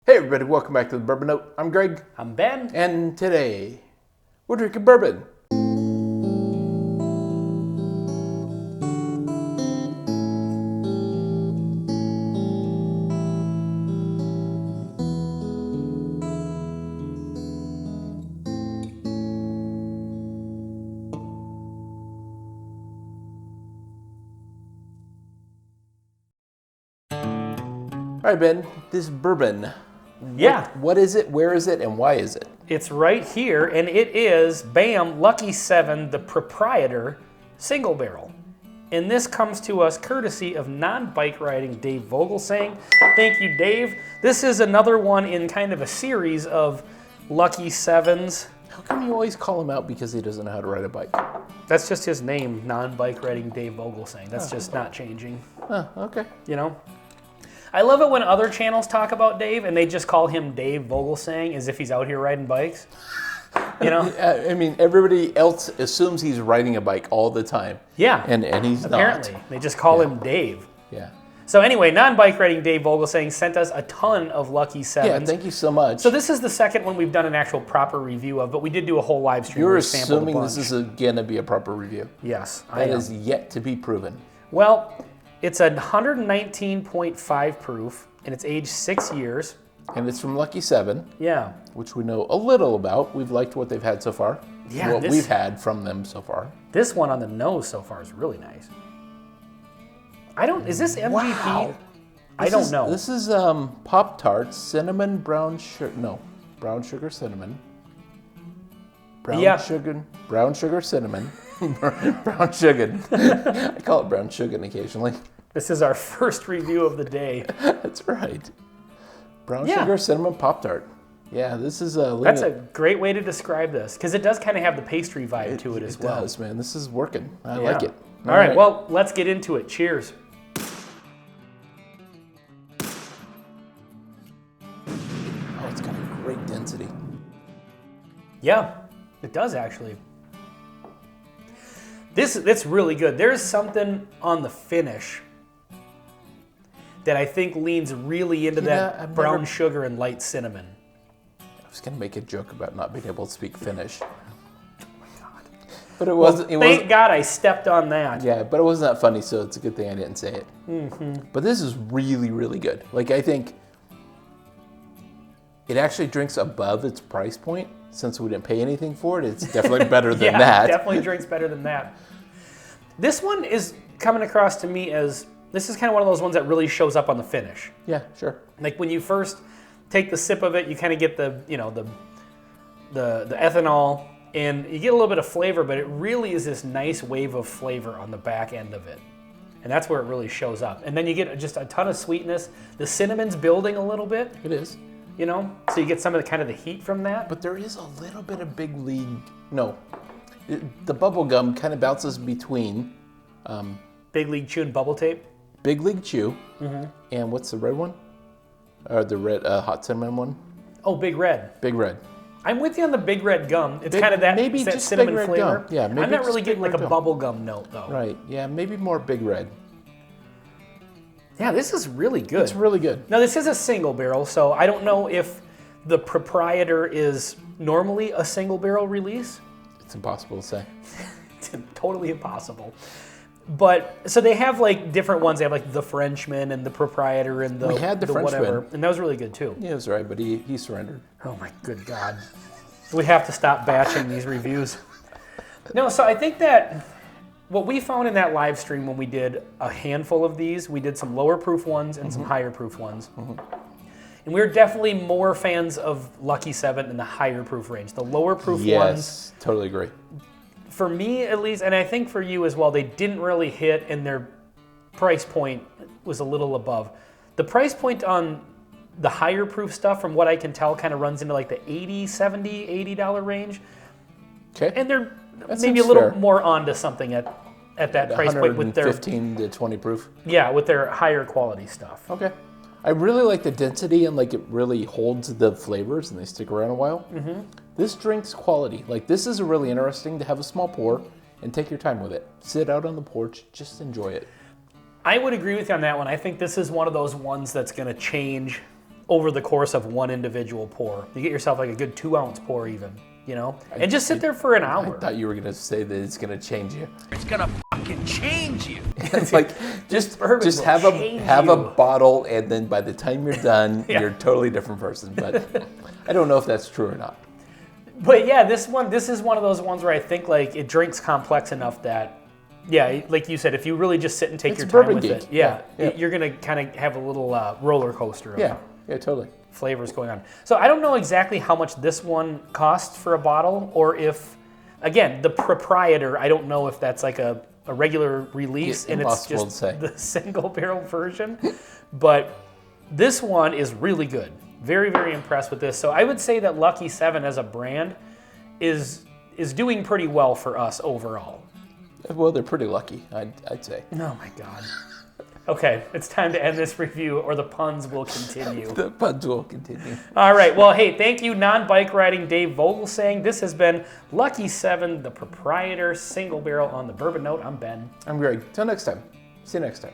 Hey everybody, welcome back to the Bourbon Note. I'm Greg. I'm Ben. And today, we're drinking bourbon. All right, Ben, this bourbon. Yeah. What is it, where is it, and why is it? It's right here, and it is, bam, Lucky 7, the Proprietor single barrel. And this comes to us courtesy of non-bike riding Dave Vogelsang. Thank you, Dave. This is another one in kind of a series of Lucky 7s. How come you always call him out because he doesn't know how to ride a bike? That's just his name, non-bike riding Dave Vogelsang. That's just not changing. Oh, okay. You know? I love it when other channels talk about Dave and they just call him Dave Vogelsang as if he's out here riding bikes. You know? I mean, everybody else assumes he's riding a bike all the time. Yeah. And he's apparently. not. They just call him Dave. Yeah. So anyway, non-bike riding Dave Vogelsang sent us a ton of Lucky 7s. Yeah, thank you so much. So this is the second one we've done an actual proper review of, but we did do a whole live stream. You're assuming this is going to be a proper review. Yes, That is yet to be proven. Well, it's a 119.5 proof, and it's aged 6 years. And it's from Lucky 7. Yeah. Which we know a little about. We've liked what they've had so far. Yeah, what we've had from them so far. This one on the nose so far is really nice. Is this MGP? Wow. I don't know. This is Pop-Tarts, cinnamon, brown sugar, brown sugar, cinnamon. Brown sugar, cinnamon. Brown sugar. I call it brown sugar occasionally. This is our first review of the day. That's right. Brown sugar, cinnamon, Pop-Tart. Yeah, this is That's a great way to describe this, because it does kind of have the pastry vibe to it as well. It does, man. This is working. I like it. All right, well, let's get into it. Cheers. Oh, it's got a great density. Yeah, it does actually. It's really good. There's something on the finish that I think leans really into that brown sugar and light cinnamon. I was gonna make a joke about not being able to speak Finnish. Oh my God. But it wasn't. Thank God I stepped on that. Yeah, but it wasn't that funny, so it's a good thing I didn't say it. Mm-hmm. But this is really, really good. Like, I think it actually drinks above its price point. Since we didn't pay anything for it, it's definitely better than that. Yeah, definitely drinks better than that. This one is coming across to me as, this is kind of one of those ones that really shows up on the finish. Yeah, sure. Like when you first take the sip of it, you kind of get the ethanol, and you get a little bit of flavor, but it really is this nice wave of flavor on the back end of it. And that's where it really shows up. And then you get just a ton of sweetness. The cinnamon's building a little bit. It is. You know, so you get some of the kind of the heat from that. But there is a little bit of Big League. No, the bubble gum kind of bounces between Big League Chew and Bubble Tape. Big League Chew, and what's the red one? Or the red hot cinnamon one? Oh, Big Red. Big Red. I'm with you on the Big Red gum. It's kind of that, maybe that just cinnamon Big Red flavor. gum. Yeah, maybe I'm not just really Big getting like Red a gum. bubble gum note though. Right. Yeah, maybe more Big Red. Yeah, this is really good. It's really good. Now this is a single barrel, so I don't know if the Proprietor is normally a single barrel release. It's impossible to say. It's totally impossible. But so they have like different ones. They have like the Frenchman and the Proprietor and the We had the Frenchman. whatever, and that was really good too. Yeah, that's right, but he surrendered. Oh my good God. We have to stop batching these reviews. No, so I think that what we found in that live stream when we did a handful of these, we did some lower proof ones and some higher proof ones. And we're definitely more fans of Lucky 7 in the higher proof range. The lower proof ones. Yes, totally agree. For me at least, and I think for you as well, they didn't really hit, and their price point was a little above. The price point on the higher proof stuff, from what I can tell, kind of runs into like the $80, $70, $80 range. Okay. And they're That maybe a seems little fair. more onto something at that price point with their 15 to 20 proof. Yeah, with their higher quality stuff. Okay. I really like the density and like it really holds the flavors and they stick around a while. Mm-hmm. This drink's quality. Like this is really interesting to have a small pour and take your time with it. Sit out on the porch, just enjoy it. I would agree with you on that one. I think this is one of those ones that's going to change over the course of one individual pour. You get yourself like a good 2-ounce pour even, you know? And just sit there for an hour. I thought you were going to say that it's going to change you. It's gonna fucking change you. It's like, just have a bottle, and then by the time you're done, you're a totally different person. But I don't know if that's true or not. But yeah, this is one of those ones where I think like it drinks complex enough that, yeah, like you said, if you really just sit and take your time with it, you're gonna kind of have a little roller coaster of totally flavors going on. So I don't know exactly how much this one costs for a bottle, or if, again, the Proprietor, I don't know if that's like a regular release and it's just the single barrel version. But this one is really good. Very, very impressed with this. So I would say that Lucky 7 as a brand is doing pretty well for us overall. Well, they're pretty lucky, I'd say. Oh my God. Okay, it's time to end this review or the puns will continue. The puns will continue. All right, well, hey, thank you, non-bike riding Dave Vogelsang. This has been Lucky 7, the Proprietor single barrel on the Bourbon Note. I'm Ben. I'm Greg. Till next time. See you next time.